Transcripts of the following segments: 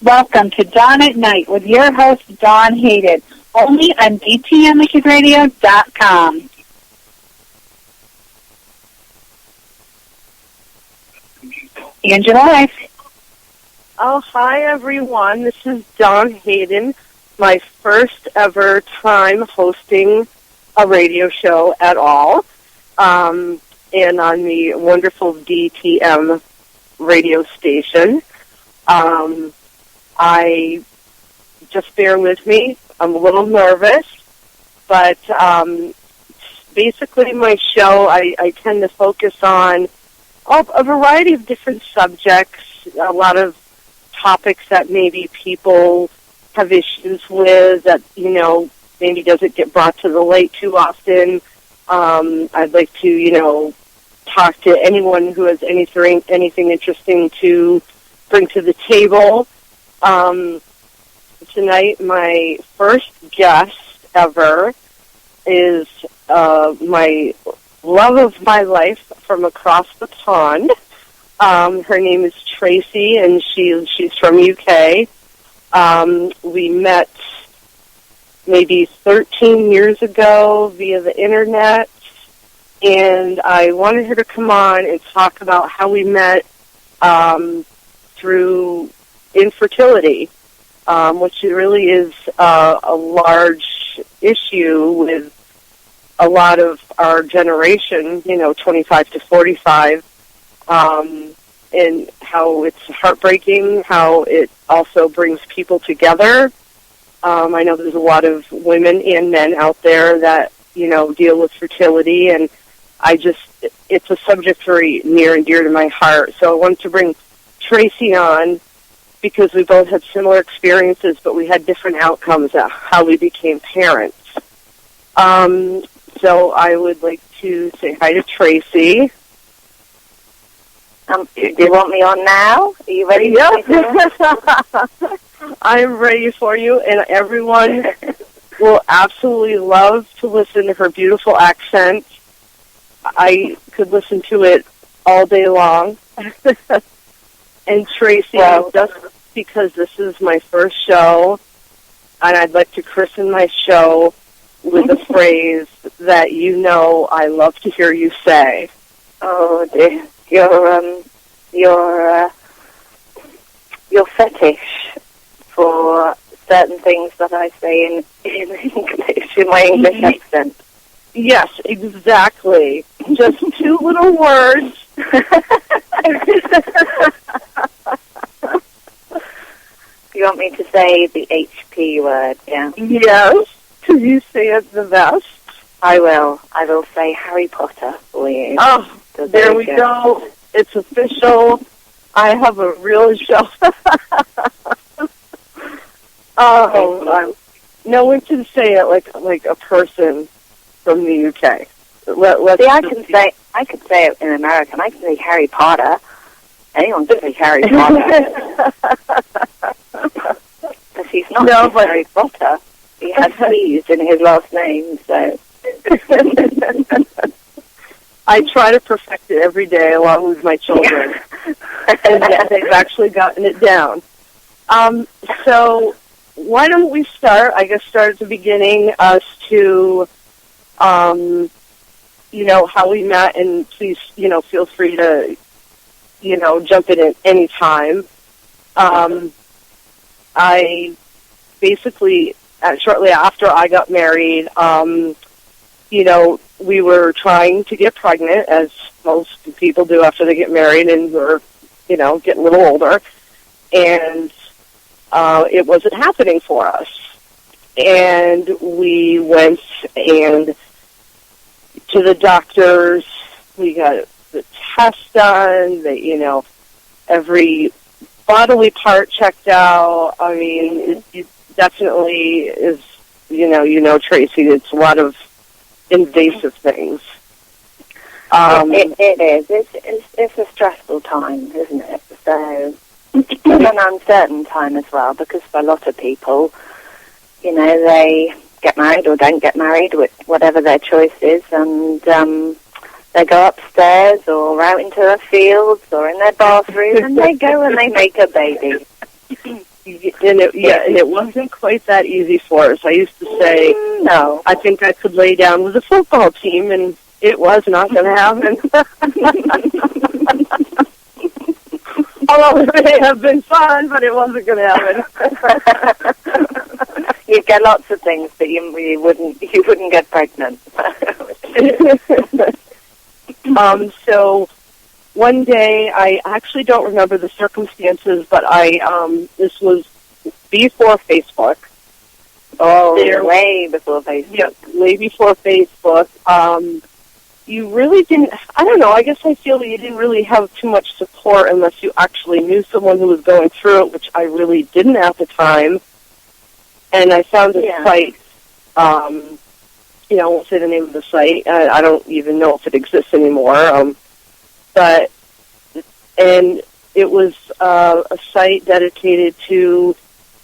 Welcome to Dawn at Night with your host, Dawn Hayden, only on DTMWickedRadio.com. Angela. Oh, hi, everyone. This is Dawn Hayden, my first ever time hosting a radio show at all, and on the wonderful DTM radio station. I just bear with me. I'm a little nervous, but basically my show, I tend to focus on a variety of different subjects, a lot of topics that maybe people have issues with that, maybe doesn't get brought to the light too often. I'd like to, talk to anyone who has anything interesting to bring to the table. Tonight, my first guest ever is my love of my life from across the pond. Her name is Tracy, and she's from UK. We met maybe 13 years ago via the internet, and I wanted her to come on and talk about how we met through infertility, which really is a large issue with a lot of our generation, 25 to 45, and how it's heartbreaking, how it also brings people together. I know there's a lot of women and men out there that, deal with fertility, and it's a subject very near and dear to my heart. So I wanted to bring Tracy on because we both had similar experiences, but we had different outcomes at how we became parents. So I would like to say hi to Tracy. Do you want me on now? Are you ready? Yep. I'm ready for you, and everyone will absolutely love to listen to her beautiful accent. I could listen to it all day long. And Tracy, just because this is my first show, and I'd like to christen my show with a phrase that I love to hear you say. Oh dear, your fetish for certain things that I say in English, in my English accent. Yes, exactly. Just two little words. You want me to say the HP word, yeah? Yes. Can you say it the best? I will. I will say Harry Potter for you. Oh, there we go. It's official. I have a real show. No one can say it like a person from the UK. I could say it in American. I can say Harry Potter. Anyone can say Harry Potter. Because he's not Harry Potter. He has P's in his last name, so. I try to perfect it every day along with my children. And they've actually gotten it down. So why don't we start at the beginning as to, how we met, and please, feel free to, jump in at any time. I basically, shortly after I got married, we were trying to get pregnant, as most people do after they get married, and we're, getting a little older, and it wasn't happening for us. And we went to the doctors. We got the test done. Every bodily part checked out. I mean, it definitely is. Tracy. It's a lot of invasive things. It is. It's a stressful time, isn't it? So it's an uncertain time as well, because for a lot of people, they get married or don't get married, whatever their choice is, and they go upstairs or out into the fields or in their bathroom, and they go and they make a baby. and it wasn't quite that easy for us. I used to say, no, I think I could lay down with a football team, and it was not going to happen. Although it may have been fun, but it wasn't going to happen. You'd get lots of things, but you wouldn't get pregnant. So one day, I actually don't remember the circumstances, but this was before Facebook. Oh, way before Facebook. Yeah, way before Facebook. You really didn't, I don't know, I guess I feel that you didn't really have too much support unless you actually knew someone who was going through it, which I really didn't at the time. And I found a site, I won't say the name of the site. I don't even know if it exists anymore. And it was a site dedicated to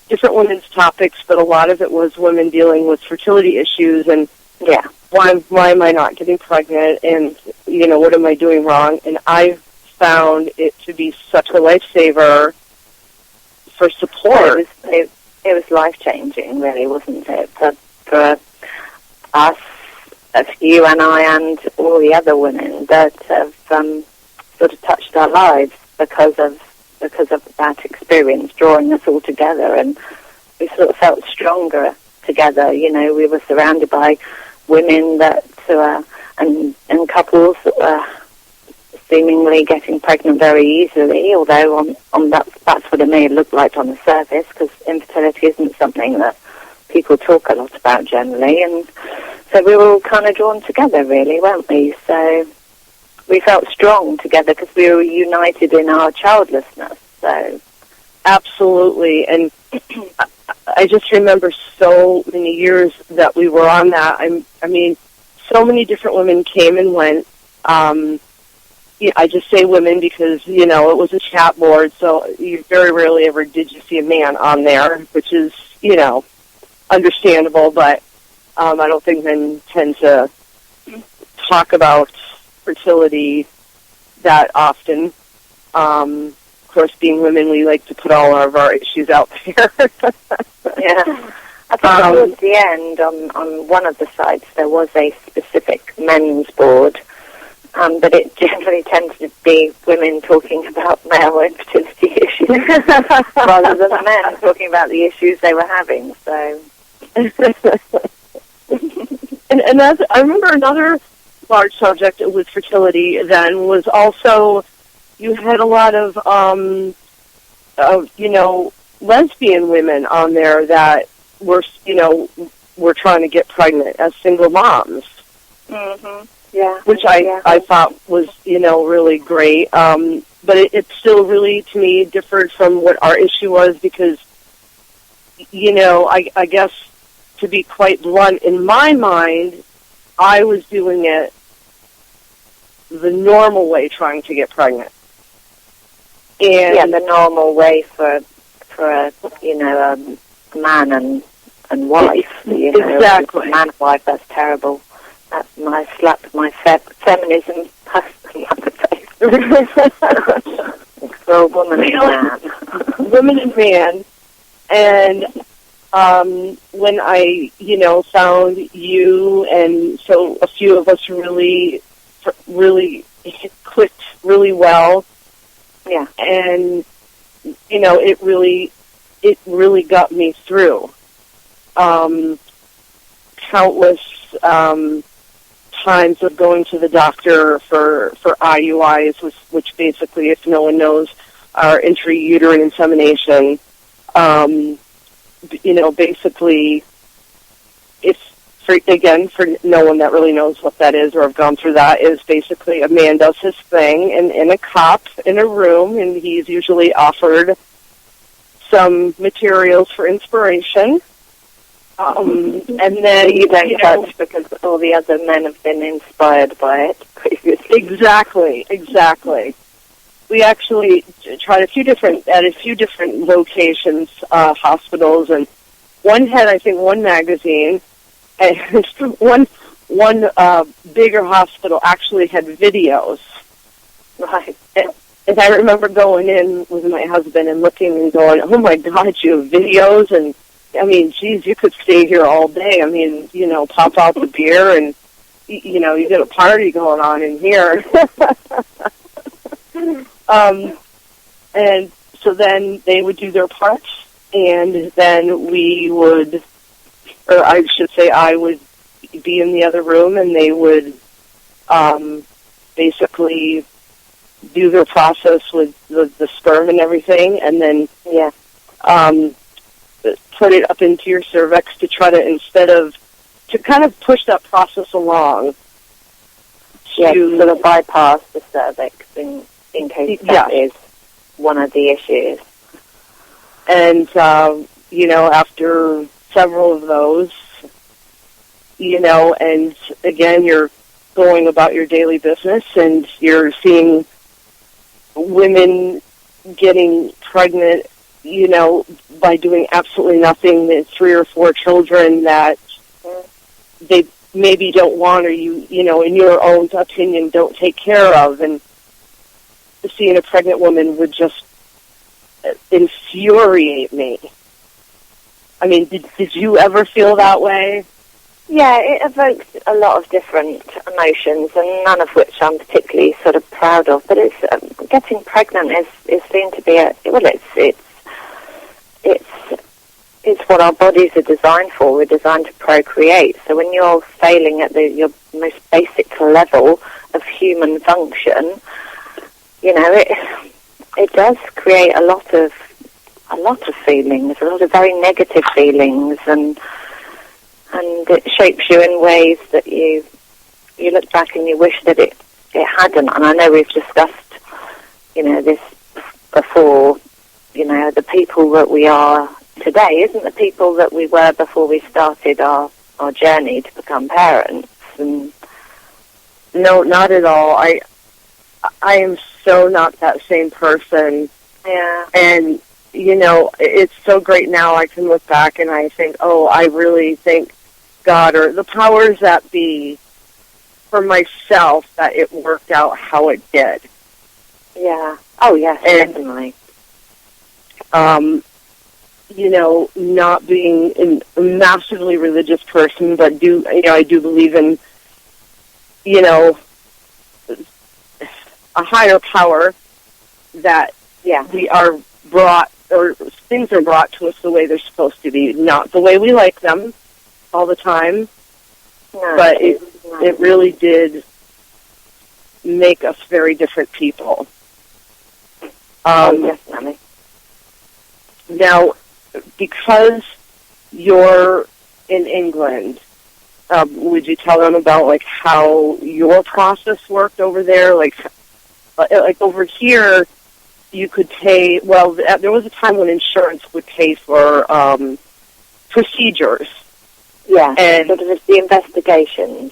different women's topics, but a lot of it was women dealing with fertility issues and why am I not getting pregnant, and what am I doing wrong? And I found it to be such a lifesaver for support. It was life-changing, really, wasn't it? For us, as you and I and all the other women that have sort of touched our lives because of that experience, drawing us all together, and we sort of felt stronger together. We were surrounded by women and couples that were seemingly getting pregnant very easily, although that's what it may have looked like on the surface, because infertility isn't something that people talk a lot about generally, and so we were all kind of drawn together, really, weren't we? So we felt strong together because we were united in our childlessness. So absolutely, and I just remember so many years that we were on that. I mean, so many different women came and went. I just say women because, it was a chat board, so you very rarely ever did you see a man on there, which is, understandable, but I don't think men tend to talk about fertility that often. Of course, being women, we like to put all of our issues out there. Yeah. I think towards the end, on one of the sites, there was a specific men's board, but it generally tended to be women talking about male infertility issues rather than the men talking about the issues they were having. So, and as I remember, another large subject with fertility then was also you had a lot of lesbian women on there that were trying to get pregnant as single moms. Mm-hmm. Yeah. Which I thought was, really great. But it still really, to me, differed from what our issue was because, I guess, to be quite blunt, in my mind, I was doing it the normal way, trying to get pregnant. And the normal way for a man and wife. Exactly. Man and wife, that's terrible. I slapped my feminism husband on the face. For a woman and man. Woman and man. And when I, found you, and so a few of us really clicked really well. Yeah. And, it really got me through. Countless times of going to the doctor for IUIs, which basically, if no one knows, are intrauterine insemination. Basically, for no one that really knows what that is or have gone through that, is basically a man does his thing in a cup in a room, and he's usually offered some materials for inspiration. And then you don't touch because all the other men have been inspired by it previously. Exactly. We actually tried at a few different locations, hospitals, and one had, I think, one magazine, and one bigger hospital actually had videos. Right. And I remember going in with my husband and looking and going, oh, my God, you have videos? And, I mean, geez, you could stay here all day. I mean, you know, pop out the beer and, you know, you get a party going on in here. And so then they would do their parts, and then we would, or I should say I would be in the other room, and they would basically do their process with the sperm and everything, and then put it up into your cervix to try to, to kind of push that process along. To sort of bypass the cervix in case that is one of the issues. And, you know, after several of those, you know, and again, you're going about your daily business and you're seeing women getting pregnant, you know, by doing absolutely nothing, and 3 or 4 children that they maybe don't want, or you know, in your own opinion, don't take care of. And seeing a pregnant woman would just infuriate me. I mean, did you ever feel that way? Yeah, it evokes a lot of different emotions, and none of which I'm particularly sort of proud of. But it's getting pregnant is seen to be it's what our bodies are designed for. We're designed to procreate. So when you're failing at your most basic level of human function, you know, it does create a lot of feelings, a lot of very negative feelings, and it shapes you in ways that you look back and you wish that it hadn't. And I know we've discussed, you know, this before. You know, the people that we are today isn't the people that we were before we started our journey to become parents. And no, not at all. I am so not that same person. Yeah. And, you know, it's so great now I can look back and I think, oh, I really thank God or the powers that be for myself that it worked out how it did. Yeah. Oh, yes, definitely. You know, not being a massively religious person, but I do believe in, you know, a higher power that we are brought, or things are brought to us the way they're supposed to be, not the way we like them all the time, but it really did make us very different people. Definitely. Now, because you're in England, would you tell them about, like, how your process worked over there? Like over here, you could pay, well, there was a time when insurance would pay for procedures. Yeah, and sort of the investigations.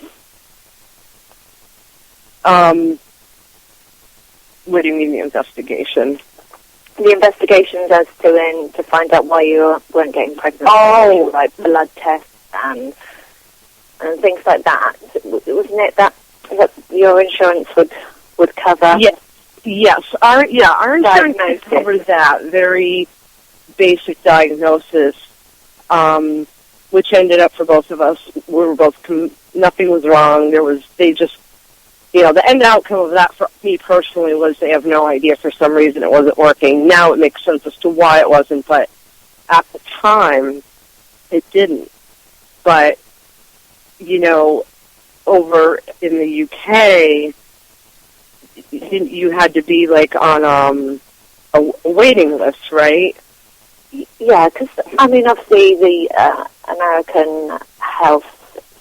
What do you mean, the investigation? The investigations as to find out why you weren't getting pregnant. Oh, like blood tests and things like that. Wasn't it that your insurance would cover? Yes. Our insurance covers that very basic diagnosis, which ended up for both of us. We were both nothing was wrong. They just. You know, the end outcome of that for me personally was they have no idea for some reason it wasn't working. Now it makes sense as to why it wasn't, but at the time it didn't. But, you know, over in the UK, you had to be, like, on a waiting list, right? Yeah, because, I mean, obviously the American health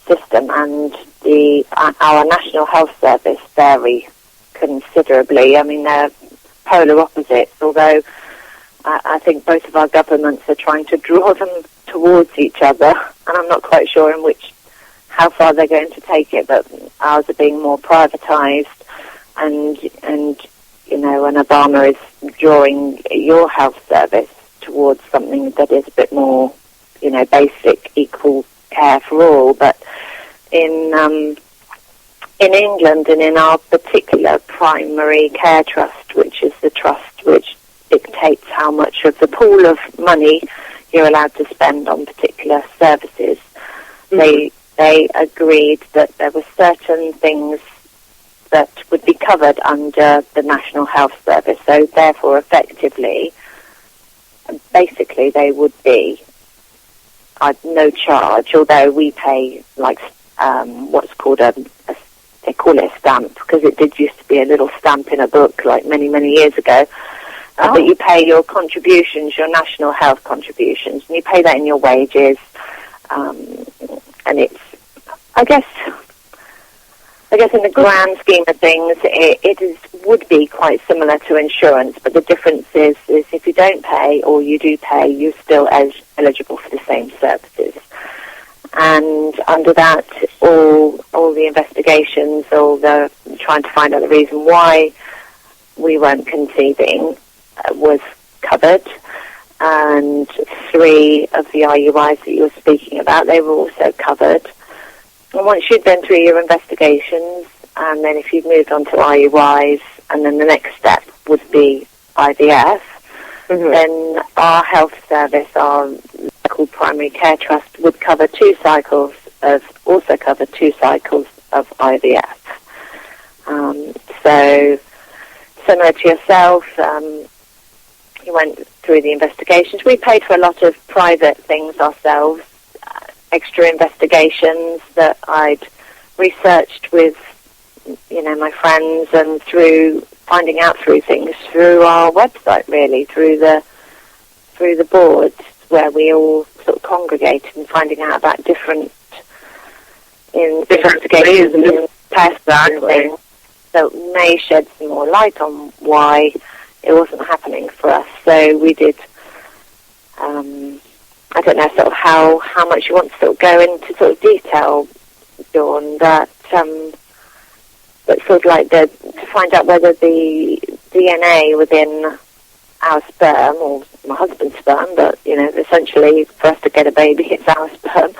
system and our National Health Service vary considerably. I mean, they're polar opposites, although I think both of our governments are trying to draw them towards each other, and I'm not quite sure how far they're going to take it, but ours are being more privatised, and you know, and Obama is drawing your health service towards something that is a bit more, you know, basic, equal care for all. But in England and in our particular primary care trust trust, which is the trust which dictates how much of the pool of money you're allowed to spend on particular services. Mm-hmm. They agreed that there were certain things that would be covered under the National Health Service, so therefore effectively, basically they would be no charge, although we pay like what's called they call it a stamp, because it did used to be a little stamp in a book like many, many years ago. But you pay your contributions, your national health contributions, and you pay that in your wages. And it's, I guess in the grand scheme of things, would be quite similar to insurance, but the difference is if you don't pay or you do pay, you're still eligible for the same services. And under that, all the investigations, all the trying to find out the reason why we weren't conceiving was covered. And 3 of the IUIs that you were speaking about, they were also covered. And once you'd been through your investigations, and then if you'd moved on to IUIs, and then the next step would be IVF, then our health service, our local primary care trust, would cover 2 cycles of IVF. So similar to yourself, you went through the investigations. We paid for a lot of private things ourselves, extra investigations that I'd researched with, my friends, and through finding out through things through our website, really, through the boards where we all sort of congregated and finding out about different investigations and tests and things that may shed some more light on why it wasn't happening for us. So we did, I don't know sort of how much you want to sort of go into sort of detail, Dawn, that sort of like to find out whether the DNA within our sperm, or my husband's sperm, but, essentially for us to get a baby, it's our sperm,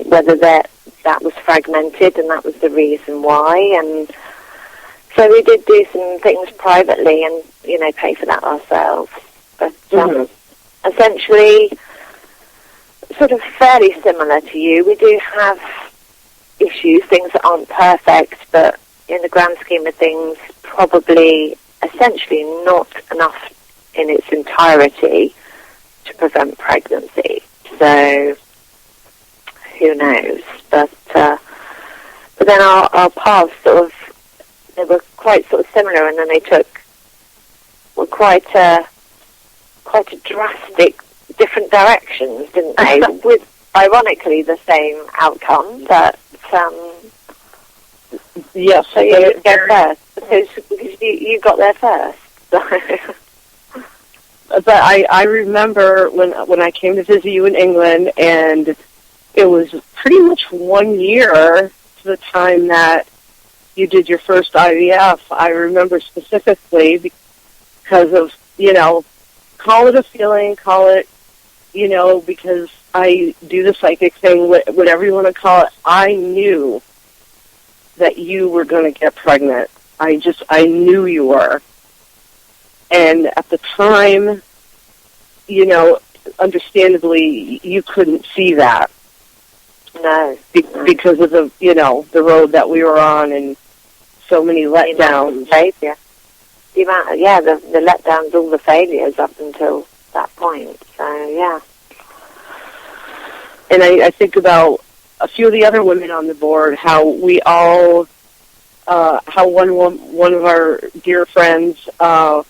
whether that was fragmented, and that was the reason why. And so we did do some things privately and, pay for that ourselves. But essentially, sort of fairly similar to you, we do have issues, things that aren't perfect, but in the grand scheme of things, probably essentially not enough in its entirety to prevent pregnancy. So who knows? But then our paths they were quite sort of similar, and then they were quite drastic different directions, didn't they? With ironically the same outcome, but yes. So you did go first because you got there first. So. But I remember when I came to visit you in England, and it was pretty much 1 year to the time that you did your first IVF. I remember specifically because of, call it a feeling, call it, because I do the psychic thing, whatever you want to call it. I knew that you were going to get pregnant. I knew you were. And at the time, understandably, you couldn't see that. No. Because of the road that we were on, and so many letdowns. The letdowns, all the failures up until that point. So, yeah. And I think about a few of the other women on the board, how we all, how one of our dear friends, had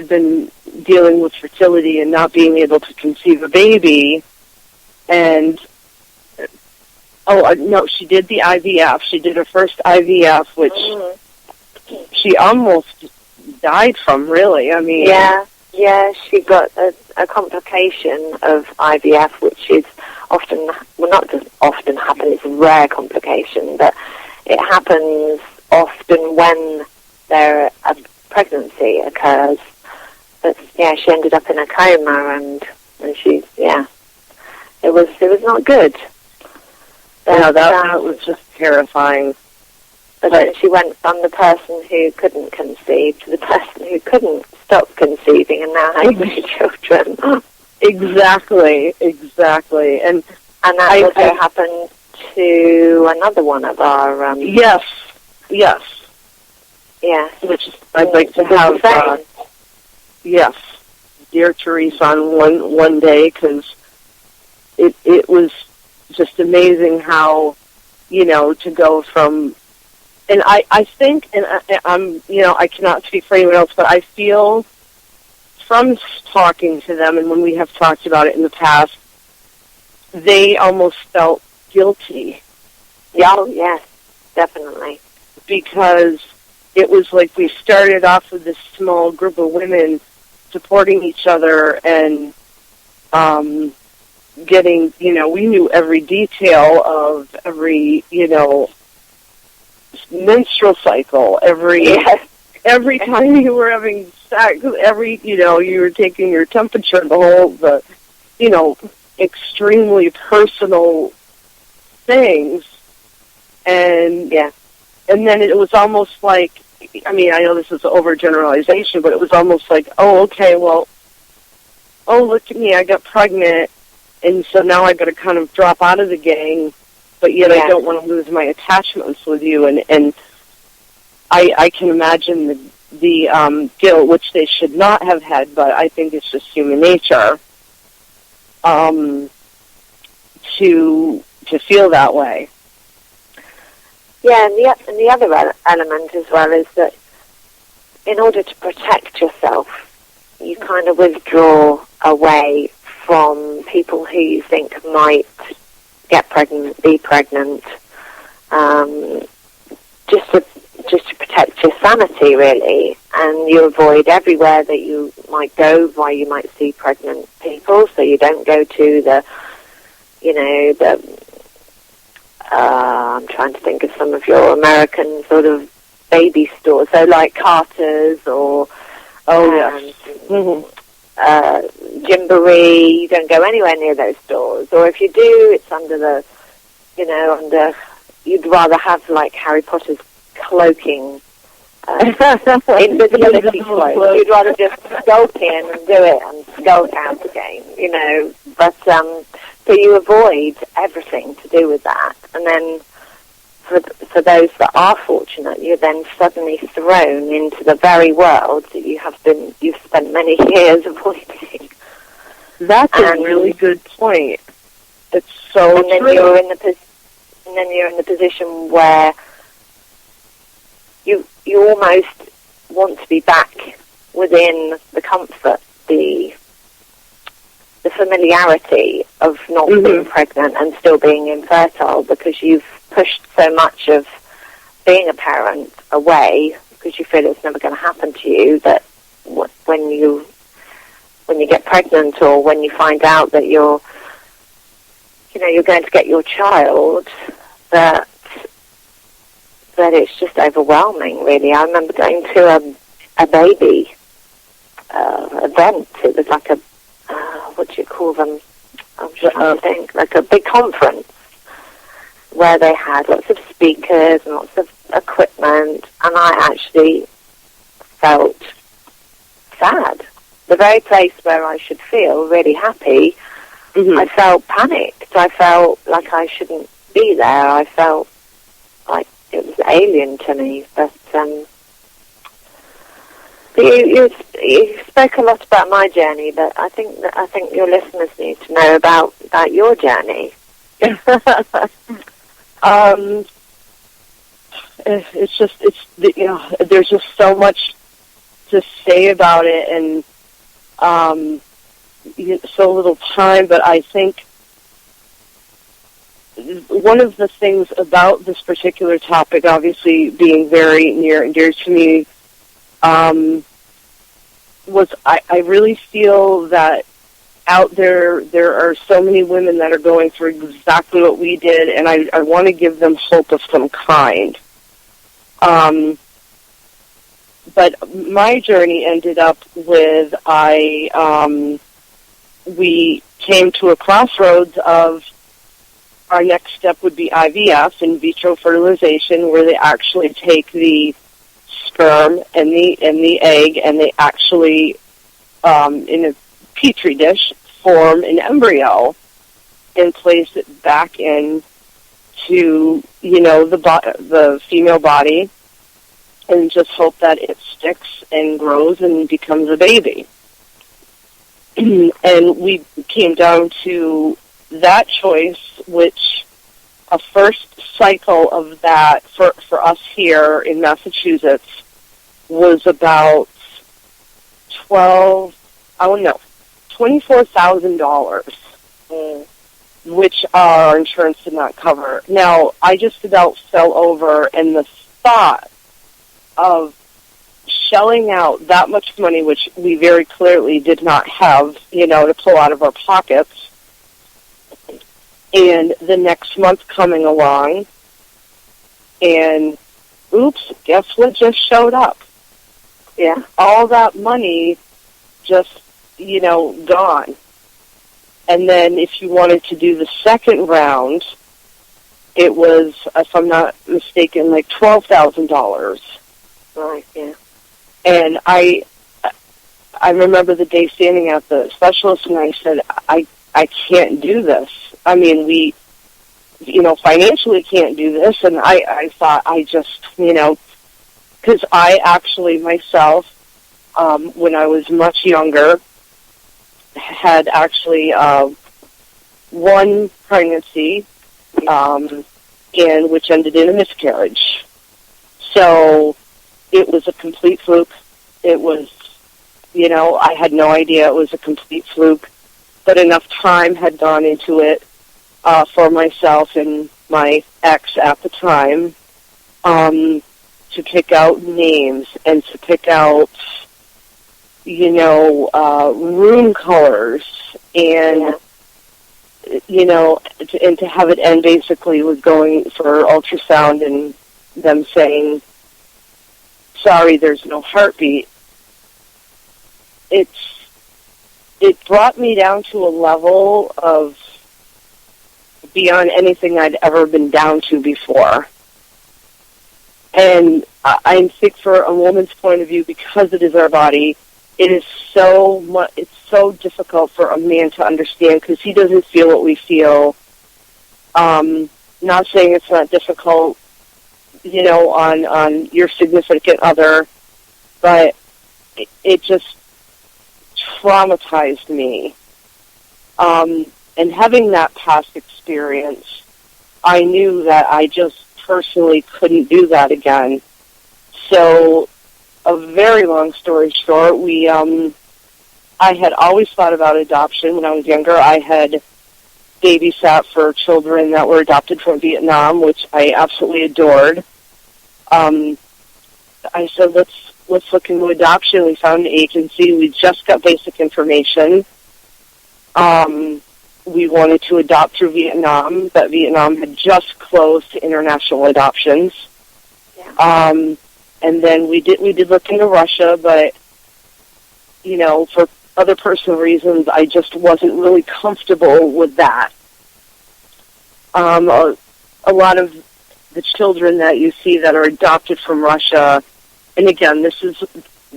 been dealing with fertility and not being able to conceive a baby. And, no, she did the IVF. She did her first IVF, which she almost died from, really. I mean... Yeah, she got a complication of IVF, which is often, well, not just often happen, it's a rare complication, but it happens often when a pregnancy occurs. But, she ended up in a coma, and she, it was not good. But, that was just terrifying. But then she went from the person who couldn't conceive to the person who couldn't stop conceiving and now has 3 children. Exactly. And that also happened to another one of our... Yes. Which I'd like to have... yes. Dear Therese on one day, because it was just amazing how, to go from... And I think, and I'm, I cannot speak for anyone else, but I feel from talking to them, and when we have talked about it in the past, they almost felt guilty. Oh, yes, definitely. Because it was like we started off with this small group of women supporting each other and getting, we knew every detail of every, menstrual cycle, every time you were having sex, you were taking your temperature, extremely personal things. And then it was almost like, I know this is overgeneralization, but it was almost like, look at me, I got pregnant, and so now I got to kind of drop out of the gang, but yet I don't want to lose my attachments with you, and I can imagine the guilt, which they should not have had, but I think it's just human nature to feel that way. Yeah, and the other element as well is that in order to protect yourself, you kind of withdraw away from people who you think might get pregnant, be pregnant, just to protect your sanity, really. And you avoid everywhere that you might go where you might see pregnant people, so you don't go to the I'm trying to think of some of your American sort of baby stores, so like Carter's or Gymboree. You don't go anywhere near those stores, or if you do, it's under you'd rather have like Harry Potter's cloaking invisibility cloak. You'd rather just skulk in and do it and skulk out again, but so you avoid everything to do with that, and then for those that are fortunate, you're then suddenly thrown into the very world that you've spent many years avoiding. That's a really good point. It's so and then true. You're in the position where you almost want to be back within the comfort, the familiarity of not being pregnant and still being infertile, because you've pushed so much of being a parent away because you feel it's never going to happen to you, that when you get pregnant or when you find out that you're going to get your child, that it's just overwhelming, really. I remember going to a baby event. It was like a what do you call them? I'm trying to think. Like a big conference where they had lots of speakers and lots of equipment, and I actually felt sad. The very place where I should feel really happy, I felt panicked. I felt like I shouldn't be there. I felt like it was alien to me. But you spoke a lot about my journey, but I think your listeners need to know about your journey. There's just so much to say about it, and so little time. But I think one of the things about this particular topic, obviously being very near and dear to me, was I really feel that out there are so many women that are going through exactly what we did, and I want to give them hope of some kind. But my journey ended up with we came to a crossroads of our next step would be IVF, in vitro fertilization, where they actually take the sperm and the egg, and they actually, in a petri dish, form an embryo and place it back in to, the female body, and just hope that it sticks and grows and becomes a baby. And we came down to that choice, which a first cycle of that for us here in Massachusetts was about $24,000, which our insurance did not cover. Now, I just about fell over, and the thought of shelling out that much money, which we very clearly did not have, to pull out of our pockets, and the next month coming along, and oops, guess what just showed up? Yeah. All that money just, gone. And then if you wanted to do the second round, it was, if I'm not mistaken, like $12,000. Right, yeah. And I remember the day standing at the specialist, and I said, I can't do this. I mean, we, financially can't do this. And I thought because I actually myself, when I was much younger, had actually one pregnancy, and which ended in a miscarriage. So it was a complete fluke. It was, I had no idea it was a complete fluke, but enough time had gone into it for myself and my ex at the time to pick out names and to pick out, room colors and, and to have it end basically with going for ultrasound and them saying, sorry, there's no heartbeat. It brought me down to a level of beyond anything I'd ever been down to before. And I think for a woman's point of view, because it is our body, it is it's so difficult for a man to understand because he doesn't feel what we feel. Not saying it's not difficult, on your significant other, but it just traumatized me. And having that past experience, I knew that I just personally couldn't do that again. So, a very long story short, I had always thought about adoption when I was younger. I had babysat for children that were adopted from Vietnam, which I absolutely adored. I said, let's look into adoption. We found an agency. We just got basic information. We wanted to adopt through Vietnam, but Vietnam had just closed to international adoptions. Yeah. And then we did look into Russia, but for other personal reasons, I just wasn't really comfortable with that. A lot of the children that you see that are adopted from Russia, and again, this is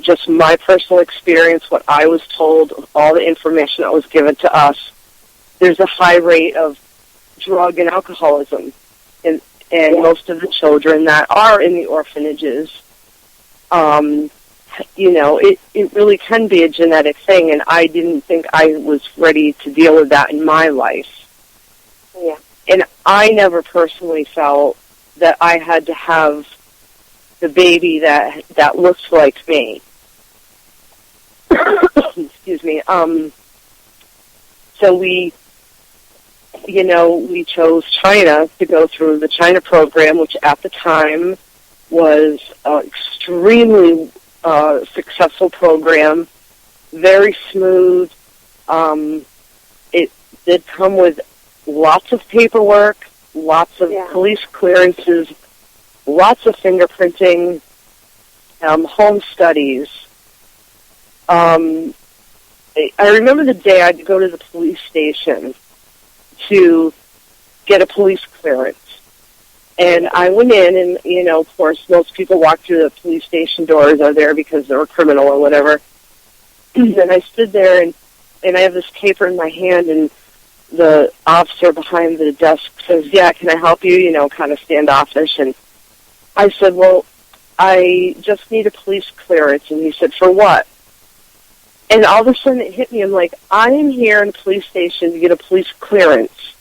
just my personal experience, what I was told, all the information that was given to us, there's a high rate of drug and alcoholism. And most of the children that are in the orphanages, it really can be a genetic thing, and I didn't think I was ready to deal with that in my life. Yeah. And I never personally felt that I had to have the baby that looks like me. Excuse me. So we chose China to go through the China program, which at the time was an extremely successful program, very smooth. It did come with lots of paperwork, lots of police clearances, lots of fingerprinting, home studies. I remember the day I had to go to the police station to get a police clearance. And I went in, and, you know, of course, most people walk through the police station doors are there because they're a criminal or whatever. And I stood there, and I have this paper in my hand, and the officer behind the desk says, yeah, can I help you, you know, kind of standoffish. And I said, well, I just need a police clearance. And he said, for what? And all of a sudden it hit me. I'm like, I am here in the police station to get a police clearance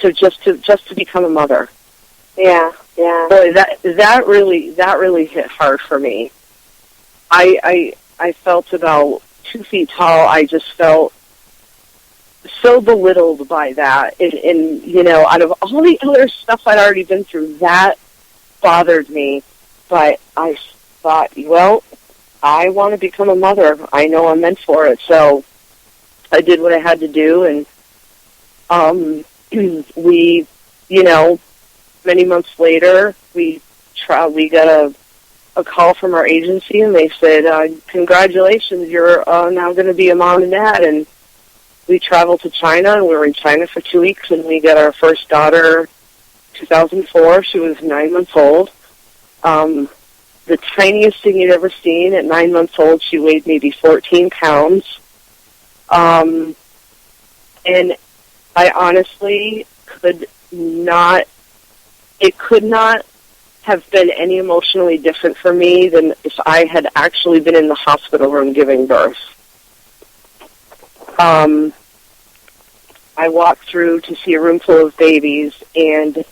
just to become a mother. Yeah, yeah. Boy, that really hit hard for me. I felt about 2 feet tall. I just felt so belittled by that. And you know, out of all the other stuff I'd already been through, that bothered me. But I thought, well, I want to become a mother. I know I'm meant for it. So I did what I had to do, and we, you know, many months later, we got a call from our agency, and they said, congratulations, you're now going to be a mom and dad. And we traveled to China, and we were in China for 2 weeks, and we got our first daughter 2004. She was 9 months old. The tiniest thing you'd ever seen. At 9 months old, she weighed maybe 14 pounds. And I honestly could not have been any emotionally different for me than if I had actually been in the hospital room giving birth. I walked through to see a room full of babies, and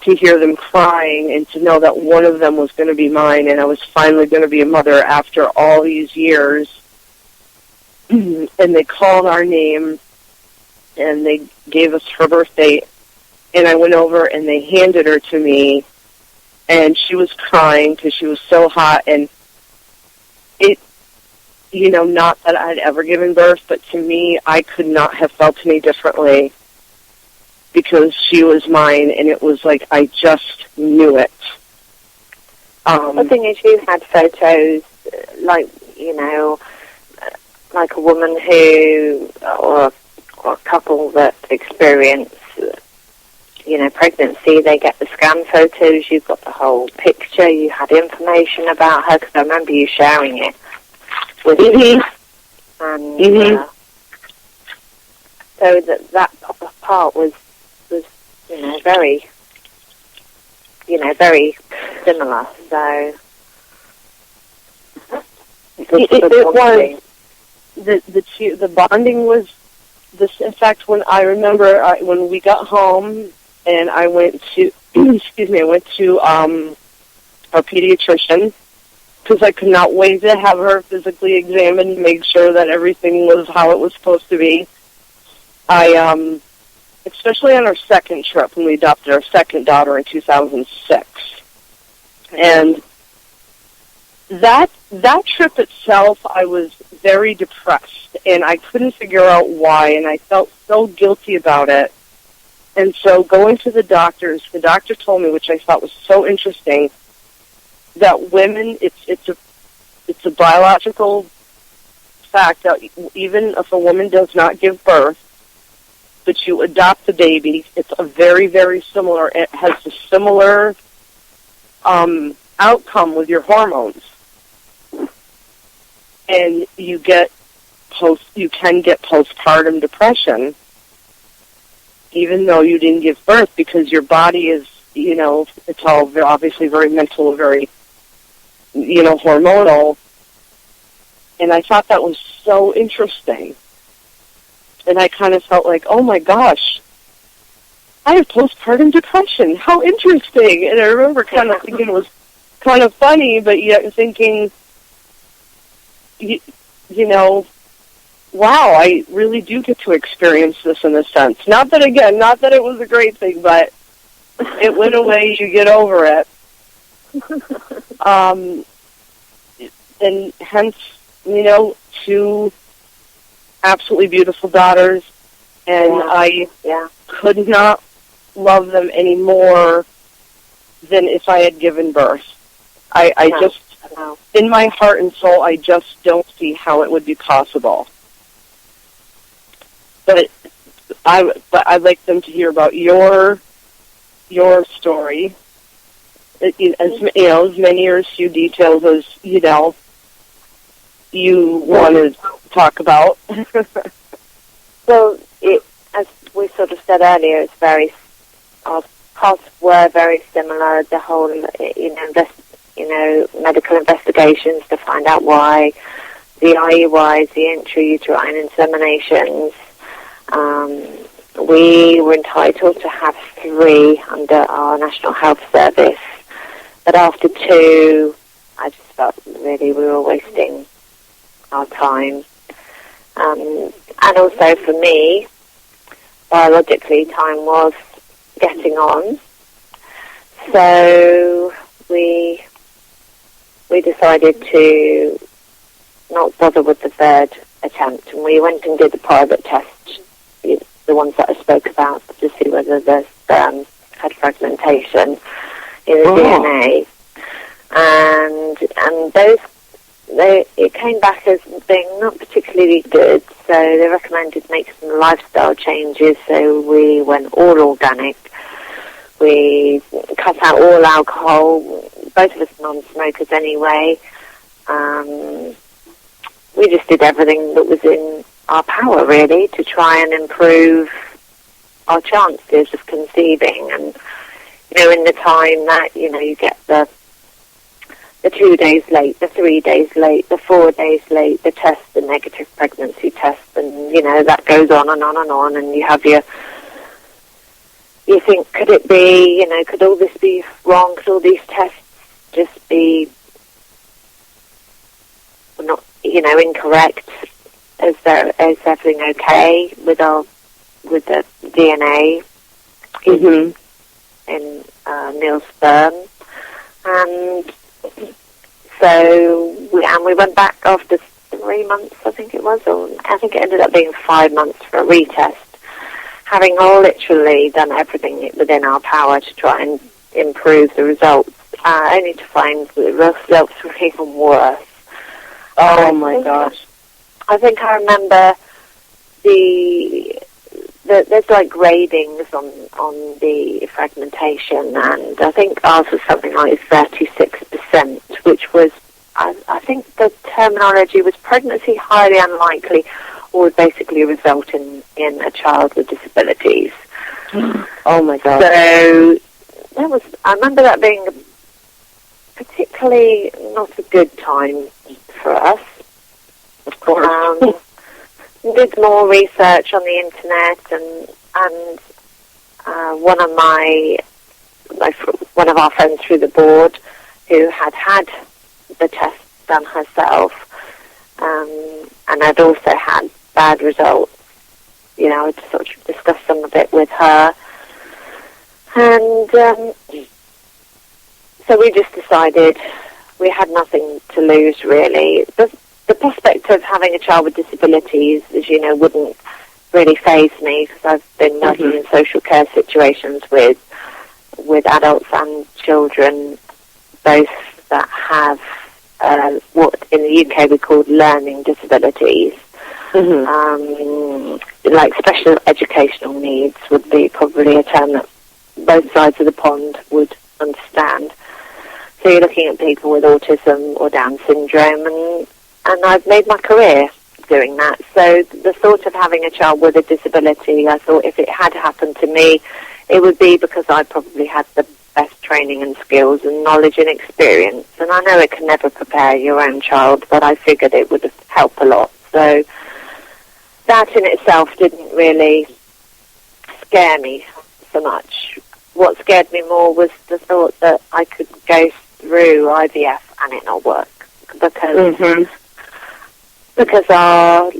to hear them crying, and to know that one of them was going to be mine, and I was finally going to be a mother after all these years. And they called our name, and they gave us her birth date, and I went over, and they handed her to me, and she was crying because she was so hot. And it, you know, not that I'd ever given birth, but to me, I could not have felt any differently, because she was mine, and it was like I just knew it. The thing is, you had photos, like, you know, like a woman who, or a couple that experience, you know, pregnancy, they get the scan photos, you've got the whole picture, you had information about her, because I remember you sharing it with me. And so that part was, you know, very similar. So it was the bonding was this. In fact, when I remember when we got home, and I went to our pediatrician, because I could not wait to have her physically examined, make sure that everything was how it was supposed to be. Especially on our second trip, when we adopted our second daughter in 2006. And that trip itself, I was very depressed, and I couldn't figure out why, and I felt so guilty about it. And so going to the doctor told me, which I thought was so interesting, that women, it's a biological fact that even if a woman does not give birth, but you adopt the baby, it's a very, very similar, it has a similar outcome with your hormones. And you can get postpartum depression, even though you didn't give birth, because your body is, you know, it's all obviously very mental, very, you know, hormonal. And I thought that was so interesting. And I kind of felt like, oh my gosh, I have postpartum depression. How interesting. And I remember kind of thinking it was kind of funny, but yet thinking, you know, wow, I really do get to experience this in a sense. Not that it was a great thing, but it went away, you get over it. And hence, you know, 2 absolutely beautiful daughters, and I could not love them any more than if I had given birth. I just, in my heart and soul, I just don't see how it would be possible. But But I'd like them to hear about your story. As many or as few details as you want to talk about. Well, as we sort of said earlier, our paths were very similar. The whole, medical investigations to find out why, the IUIs, the intrauterine inseminations. We were entitled to have 3 under our National Health Service, but after 2, I just felt really we were wasting our time. And also for me, biologically, time was getting on. So we decided to not bother with the 3rd attempt, and we went and did the private test, the ones that I spoke about, to see whether the sperm had fragmentation in the DNA. And it came back as being not particularly good, so they recommended making some lifestyle changes, so we went all organic. We cut out all alcohol, both of us non-smokers anyway. We just did everything that was in our power, really, to try and improve our chances of conceiving. And, in the time that, you get the 2 days late, the 3 days late, the 4 days late, the test, the negative pregnancy test, and, that goes on and on and on, and you have you think, could it be, could all this be wrong? Could all these tests just be not, incorrect? Is everything okay with the DNA in Neil's sperm? And so we went back after 3 months, I think it was, or I think it ended up being 5 months for a retest, having literally done everything within our power to try and improve the results, only to find the results were even worse. Oh my gosh. I think I remember there's like gradings on the fragmentation, and I think ours was something like 36%, which was, I think the terminology was pregnancy highly unlikely, or would basically result in a child with disabilities. Oh my God. So I remember that being particularly not a good time for us. Of course. Did more research on the internet, and one of our friends through the board, who had the test done herself, and had also had bad results. I sort of discussed some of it with her, and so we just decided we had nothing to lose, really. The prospect of having a child with disabilities, as you know, wouldn't really faze me, because I've been working in social care situations with adults and children, both that have what in the UK we call learning disabilities. Like special educational needs would be probably a term that both sides of the pond would understand. So you're looking at people with autism or Down syndrome, and I've made my career doing that. So the thought of having a child with a disability, I thought if it had happened to me, it would be because I probably had the best training and skills and knowledge and experience. And I know it can never prepare your own child, but I figured it would help a lot. So that in itself didn't really scare me so much. What scared me more was the thought that I could go through IVF and it not work, because our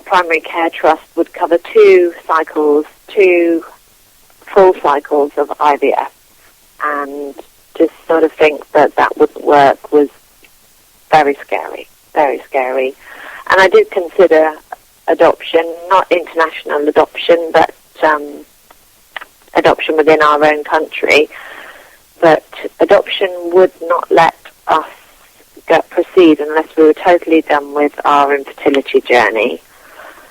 primary care trust would cover 2 full cycles of IVF, and to sort of think that wouldn't work was very scary, very scary. And I did consider adoption, not international adoption, but adoption within our own country. But adoption would not let us proceed unless we were totally done with our infertility journey.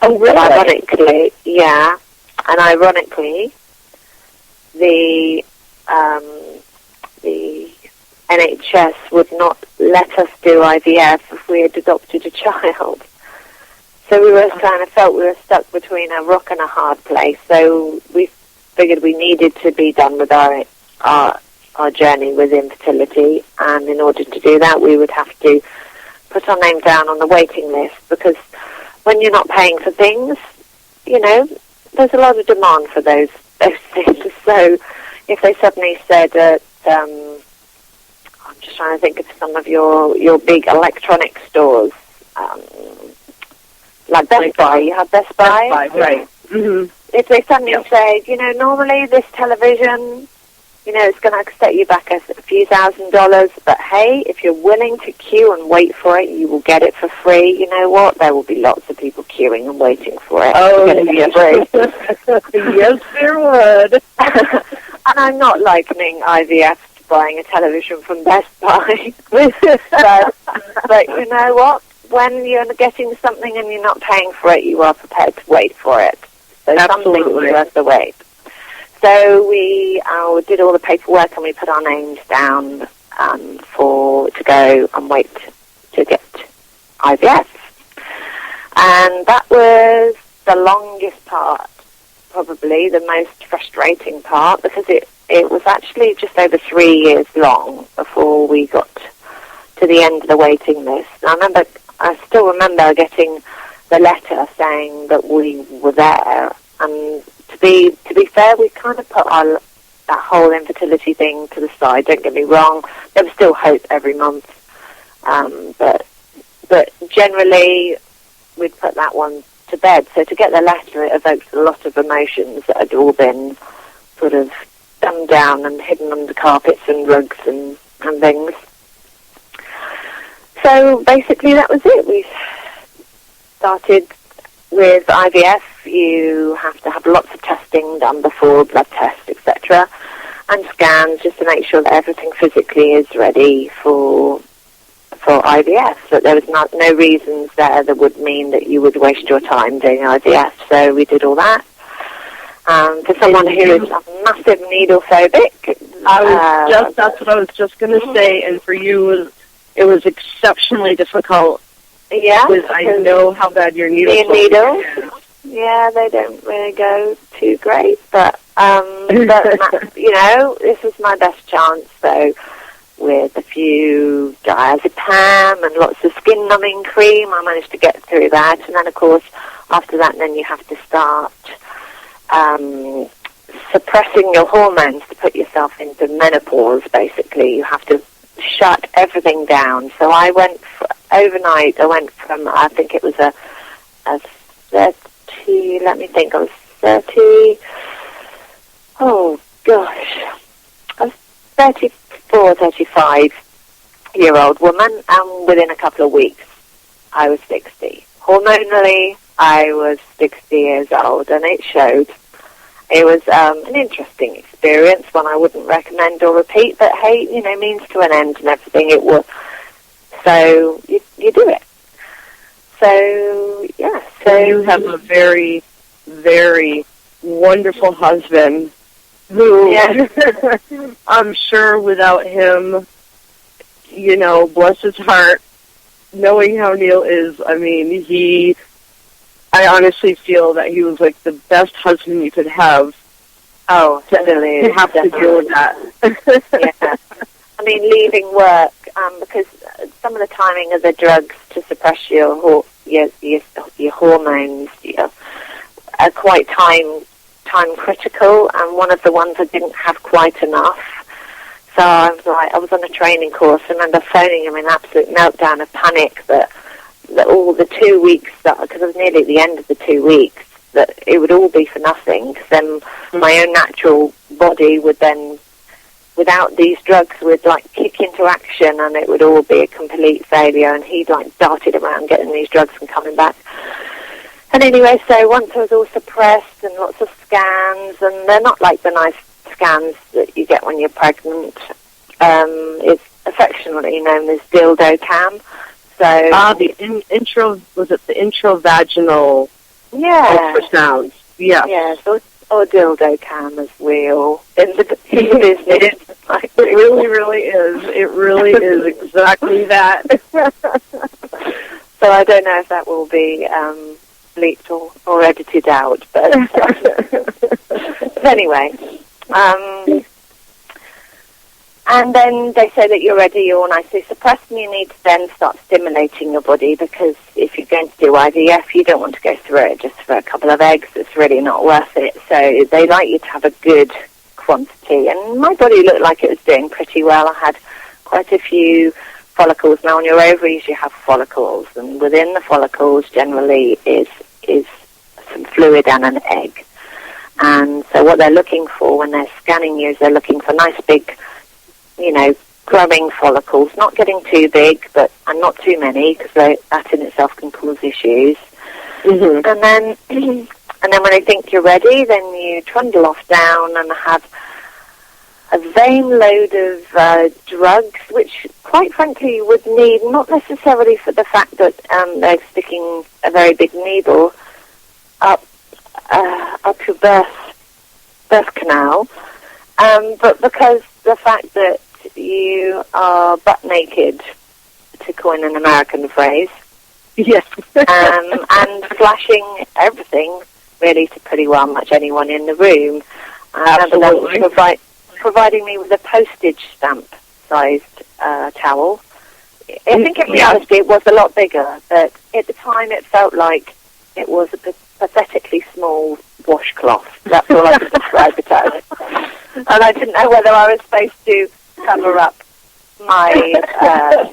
Oh, really? But ironically, yeah. And ironically, the NHS would not let us do IVF if we had adopted a child. So we were felt we were stuck between a rock and a hard place. So we figured we needed to be done with our journey with infertility, and in order to do that, we would have to put our name down on the waiting list, because when you're not paying for things, there's a lot of demand for those things. So if they suddenly said that, I'm just trying to think of some of your big electronic stores, like Best Buy. You have Best Buy? Best Buy, right. Mm-hmm. If they suddenly say, normally this television, it's going to set you back a few $1,000s, but hey, if you're willing to queue and wait for it, you will get it for free. You know what? There will be lots of people queuing and waiting for it. Oh, yes. Yes, there would. And I'm not likening IVF to buying a television from Best Buy. but you know what? When you're getting something and you're not paying for it, you are prepared to wait for it. So Absolutely. Something's worth the wait. So we did all the paperwork, and we put our names down to go and wait to get IVF. And that was the longest part, probably the most frustrating part, because it was actually just over 3 years long before we got to the end of the waiting list. And I still remember getting the letter saying that we were there, and to be fair, we kind of put that whole infertility thing to the side. Don't get me wrong; there was still hope every month, but generally we'd put that one to bed. So to get the letter, it evoked a lot of emotions that had all been sort of dumbed down and hidden under carpets and rugs and things. So basically, that was it. We started with IVF. You have to have lots of testing done before, blood tests, etc., and scans, just to make sure that everything physically is ready for IVF. That there was no reasons there that would mean that you would waste your time doing IVF. So we did all that. For someone who is a massive needle phobic, that's what I was just going to say. And for you, it was exceptionally difficult. Yeah, I know how bad your needles are. Needles. Yeah, they don't really go too great, but this was my best chance. So with a few diazepam and lots of skin numbing cream, I managed to get through that. And then, of course, after that, then you have to start suppressing your hormones to put yourself into menopause. Basically, you have to shut everything down. So I went overnight. I went from, I think it was a 30, let me think, I was 30, oh gosh, I was 34, 35-year-old woman, and within a couple of weeks, I was 60. Hormonally, I was 60 years old, and it showed. It was an interesting experience, one I wouldn't recommend or repeat, but hey, means to an end and everything, it was. So you do it. So, yeah. So you have a very, very wonderful husband who, I'm sure without him, bless his heart, knowing how Neil is, I honestly feel that he was like the best husband you could have. Oh, definitely. To have to deal with that. Yeah. Leaving work, because some of the timing of the drugs to suppress your hormones are quite time critical, and one of the ones I didn't have quite enough. So I was on a training course. I remember phoning him in an absolute meltdown of panic that all the 2 weeks, because I was nearly at the end of the 2 weeks, that it would all be for nothing, because then my own natural body would then, without these drugs, would kick into action, and it would all be a complete failure, and he'd darted around getting these drugs and coming back. And anyway, so once I was all suppressed and lots of scans, and they're not like the nice scans that you get when you're pregnant. It's affectionately known as dildo cam. So the introvaginal ultrasounds. Yeah. Yeah, so or dildo cam, as we all in the business. It really, really is. It really is exactly that. So I don't know if that will be bleeped or edited out, but anyway. And then they say that you're ready, you're all nicely suppressed, and you need to then start stimulating your body, because if you're going to do IVF, you don't want to go through it just for a couple of eggs. It's really not worth it. So they like you to have a good quantity. And my body looked like it was doing pretty well. I had quite a few follicles. Now, on your ovaries, you have follicles, and within the follicles generally is some fluid and an egg. And so what they're looking for when they're scanning you is they're looking for nice big, growing follicles, not getting too big, and not too many, because that in itself can cause issues. Mm-hmm. And then when they think you're ready, then you trundle off down and have a vain load of drugs, which, quite frankly, you would need, not necessarily for the fact that they're sticking a very big needle up your birth canal, but because the fact that you are butt naked, to coin an American phrase, yes, and flashing everything really to pretty well much anyone in the room. Absolutely. Providing me with a postage stamp-sized towel. I think in reality it was a lot bigger, but at the time it felt like it was a pathetically small washcloth. That's all I could describe it as. And I didn't know whether I was supposed to cover up my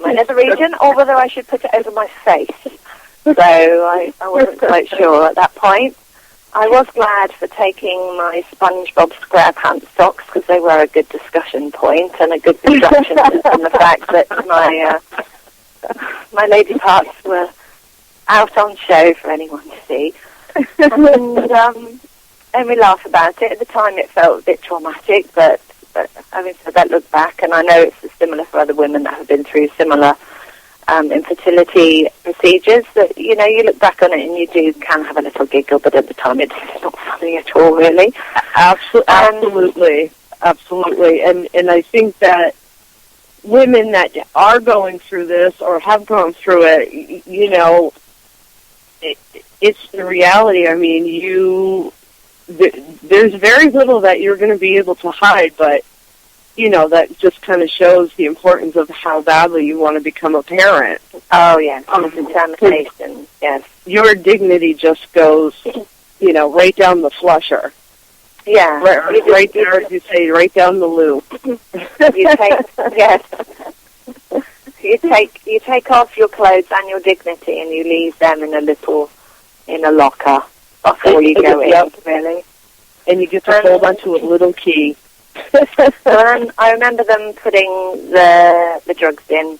nether region or whether I should put it over my face. So I wasn't quite sure at that point. I was glad for taking my SpongeBob SquarePants socks, because they were a good discussion point and a good distraction from the fact that my lady parts were out on show for anyone to see. And we laugh about it. At the time it felt a bit traumatic, but having said that, look back, and I know it's similar for other women that have been through similar infertility procedures, that, you look back on it and you can have a little giggle, but at the time it's not funny at all, really. Absolutely. And I think that women that are going through this or have gone through it, it's the reality. I mean, there's very little that you're going to be able to hide, but that just kind of shows the importance of how badly you want to become a parent. Oh, yes. Determination, yes. Your dignity just goes, right down the flusher. Yeah. Right there, as you say, right down the loo. You take off your clothes and your dignity, and you leave them in a locker before you go in, really. And you get to hold onto a little key. And I remember them putting the drugs in.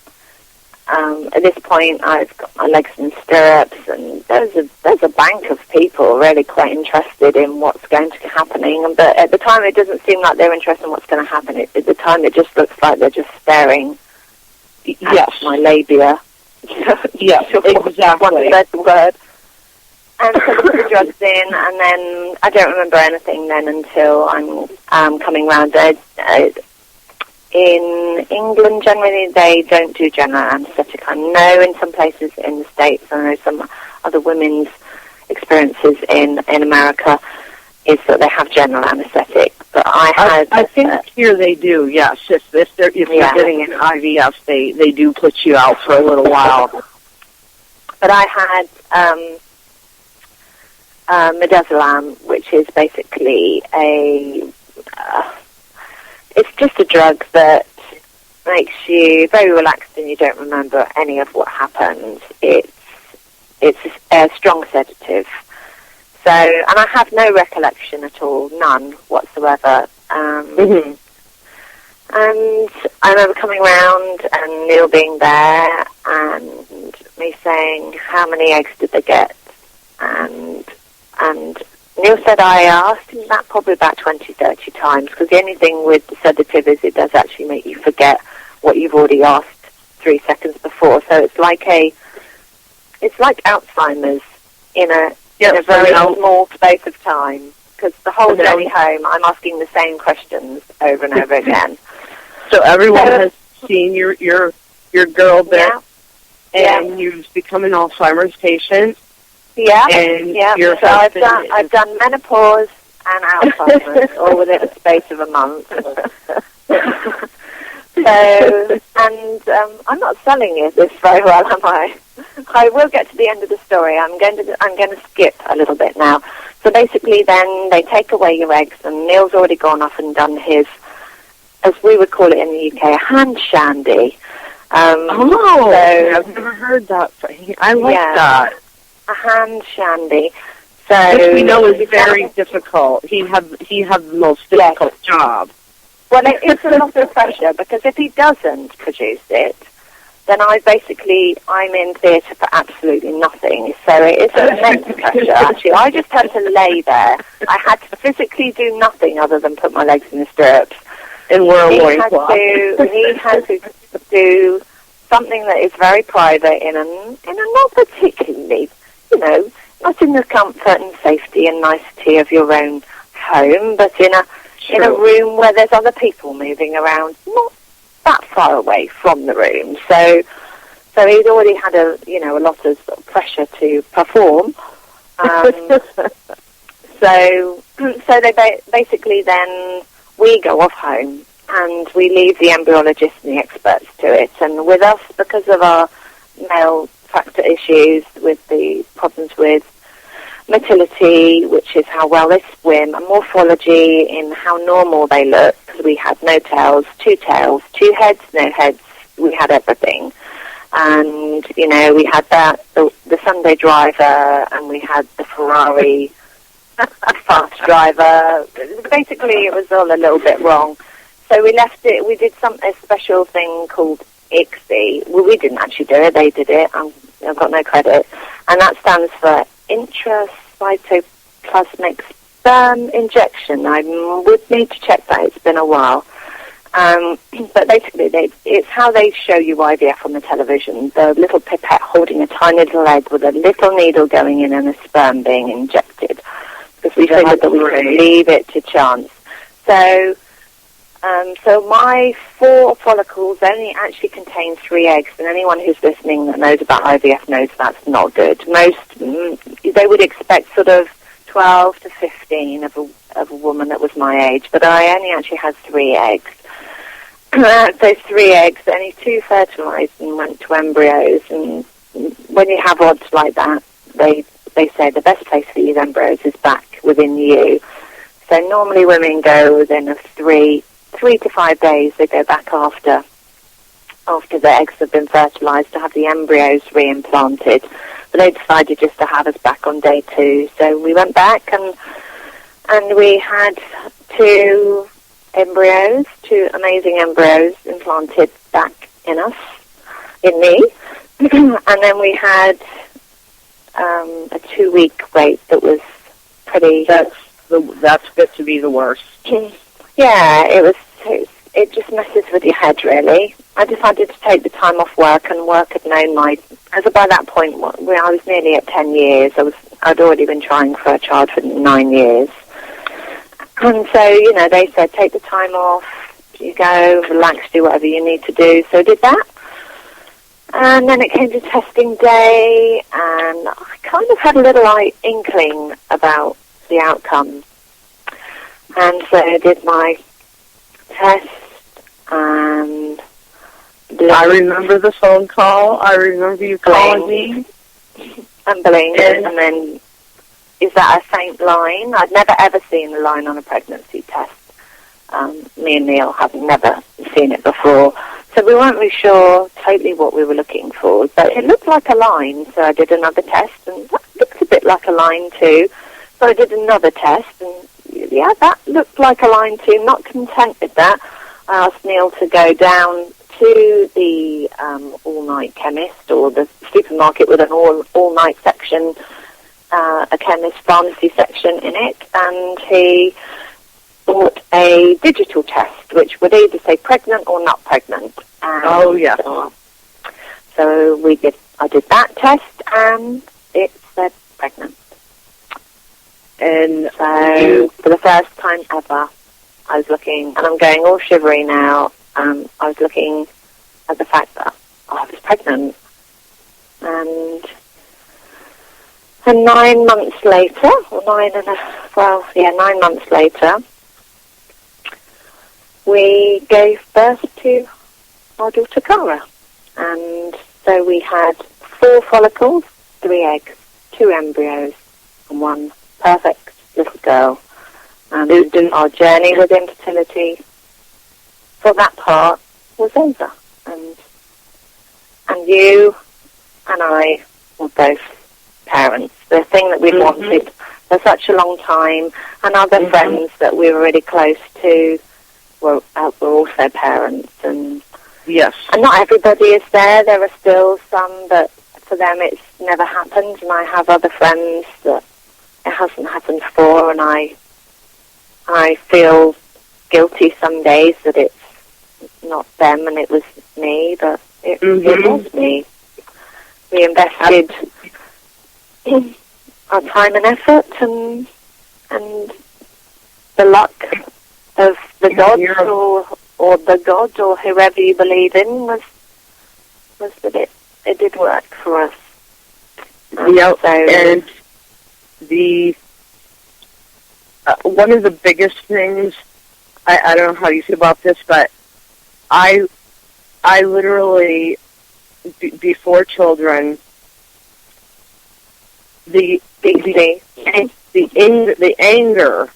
At this point, I've got my legs in stirrups, and there's a bank of people really quite interested in what's going to be happening. But at the time, it doesn't seem like they're interested in what's going to happen. At the time, it just looks like they're just staring at my labia. Yes, exactly. That's the word. And so they put the drugs in, and then I don't remember anything then until I'm coming round. In England, generally, they don't do general anaesthetic. I know in some places in the States, I know some other women's experiences in America is that they have general anaesthetic. But I think here they do, yes. If they're getting an IVF, they do put you out for a little while. But I had midazolam, which is basically it's just a drug that makes you very relaxed and you don't remember any of what happened. It's a strong sedative. So, and I have no recollection at all, none whatsoever. And I remember coming round and Neil being there and me saying, how many eggs did they get? And Neil said I asked him that probably about 20, 30 times, because the only thing with the sedative is it does actually make you forget what you've already asked 3 seconds before. So it's like Alzheimer's in a very small space of time. because the whole journey home, I'm asking the same questions over and over again. So everyone has seen your girl there, and Yeah. you've become an Alzheimer's patient. Yeah, and yeah. So I've done menopause and Alzheimer's all within the space of a month. So, and I'm not selling you this very well, am I? I will get to the end of the story. I'm going to skip a little bit now. So basically, then they take away your eggs, and Neil's already gone off and done his, as we would call it in the UK, a hand shandy. So, I've never heard that. I like that. A hand shandy. So which we know is very difficult. He had the most difficult job. Well, it's a lot of pressure, because if he doesn't produce it, then I'm in theatre for absolutely nothing. So it is an immense pressure, actually. I just had to lay there. I had to physically do nothing other than put my legs in the stirrups. And wear a loincloth. He had to do something that is very private in a not particularly, not in the comfort and safety and nicety of your own home, but in a room where there's other people moving around, not that far away from the room. So he'd already had a lot of sort of pressure to perform. So they basically then we go off home and we leave the embryologists and the experts to it. And with us, because of our male factor issues, with the problems with motility, which is how well they swim, and morphology in how normal they look, because we had no tails, two heads, no heads, we had everything. And, we had the Sunday driver, and we had the Ferrari fast driver. Basically, it was all a little bit wrong. So we left it, we did a special thing called ICSI. Well, we didn't actually do it, they did it. I've got no credit. And that stands for intracytoplasmic sperm injection. I would need to check that. It's been a while. But basically, it's how they show you IVF on the television. The little pipette holding a tiny little egg with a little needle going in and a sperm being injected. Because we figured that we could leave it to chance. So my 4 follicles only actually contain 3 eggs, and anyone who's listening that knows about IVF knows that's not good. Most, they would expect sort of 12 to 15 of a woman that was my age, but I only actually had 3 eggs. Those 3 eggs, only 2 fertilized and went to embryos, and when you have odds like that, they say the best place for these embryos is back within you. So normally women go within a 3 to 5 days. They go back after the eggs have been fertilized to have the embryos reimplanted. But they decided just to have us back on day 2. So we went back and we had 2 embryos, 2 amazing embryos implanted back in me. And then we had a 2-week wait that was pretty... That's fit to be the worst. Yeah, it just messes with your head, really. I decided to take the time off work, and work had known as by that point, when I was nearly at 10 years, I'd already been trying for a child for 9 years. And so, they said, take the time off, you go, relax, do whatever you need to do. So I did that. And then it came to testing day, and I kind of had a little inkling about the outcome. And so I did my test, and I remember the phone call. I remember you calling me. And bling. And then, is that a faint line? I'd never ever seen a line on a pregnancy test. Me and Neil have never seen it before. So we weren't really sure totally what we were looking for. But it looked like a line, so I did another test, and that looked a bit like a line too. So I did another test, and yeah, that looked like a line too. Not content with that, I asked Neil to go down to the all-night chemist, or the supermarket with an all-night section, a chemist pharmacy section in it, and he bought a digital test, which would either say pregnant or not pregnant. And yeah. So I did that test, and it said pregnant. And so for the first time ever, I was looking, and I'm going all shivery now, I was looking at the fact that I was pregnant. And 9 months later, or 9 months later, we gave birth to our daughter Cara. And so we had 4 follicles, 3 eggs, 2 embryos, and 1 perfect little girl. And our journey with infertility for that part was over. And you and I were both parents. The thing that we'd wanted for such a long time, and other friends that we were really close to were also parents. And yes, and not everybody is there. There are still some that for them it's never happened, and I have other friends that it hasn't happened for, and I feel guilty some days that it's not them and it was me, but it was me. We invested our time and effort, and the luck of the gods or the God or whoever you believe in was that it did work for us. And the one of the biggest things, I don't know how you feel about this, but I literally, before children, the anger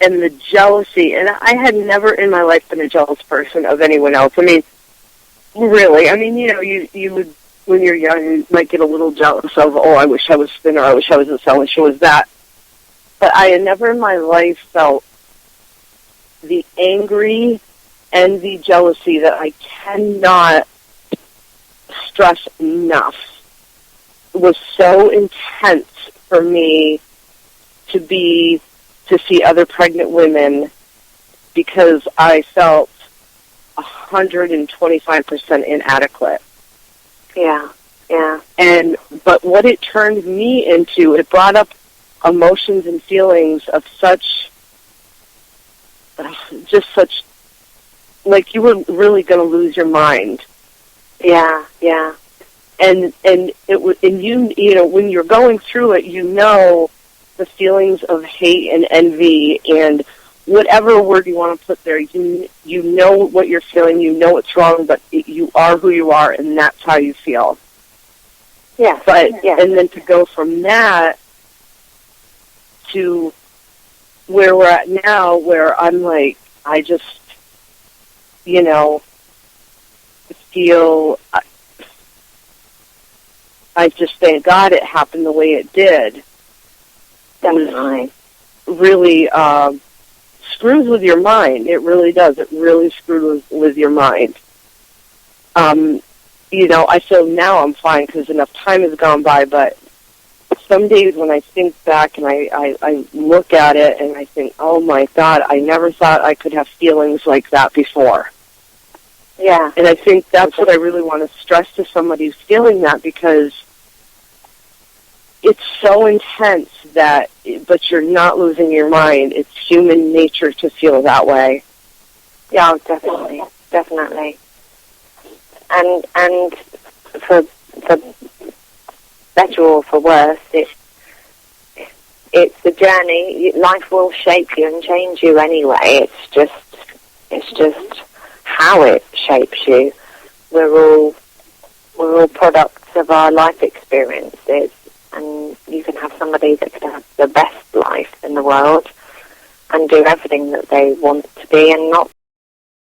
and the jealousy, and I had never in my life been a jealous person of anyone else. I mean, really, you would, when you're young, you might get a little jealous of, I wish I was thinner, I wish I was this, I wish I was that. But I had never in my life felt the angry and the jealousy that I cannot stress enough. It was so intense for me to see other pregnant women, because I felt 125% inadequate. Yeah. But what it turned me into, it brought up emotions and feelings of such, like you were really going to lose your mind. Yeah. And when you're going through it, the feelings of hate and envy and whatever word you want to put there, you know what you're feeling, you know it's wrong, but you are who you are, and that's how you feel. Yeah. And then to go from that to where we're at now, where I'm like, I just, feel, I just thank God it happened the way it did. Definitely. Really screws with your mind. It really does. It really screws with your mind. I feel now I'm fine because enough time has gone by, but some days when I think back and I look at it and I think, oh my God, I never thought I could have feelings like that before. Yeah. And I think that's what I really want to stress to somebody who's feeling that, because it's so intense but you're not losing your mind. It's human nature to feel that way. Yeah, definitely. And for better or for worse, it's the journey. Life will shape you and change you anyway. It's just how it shapes you. We're all products of our life experiences, and you can have somebody that can have the best life in the world and do everything that they want to be and not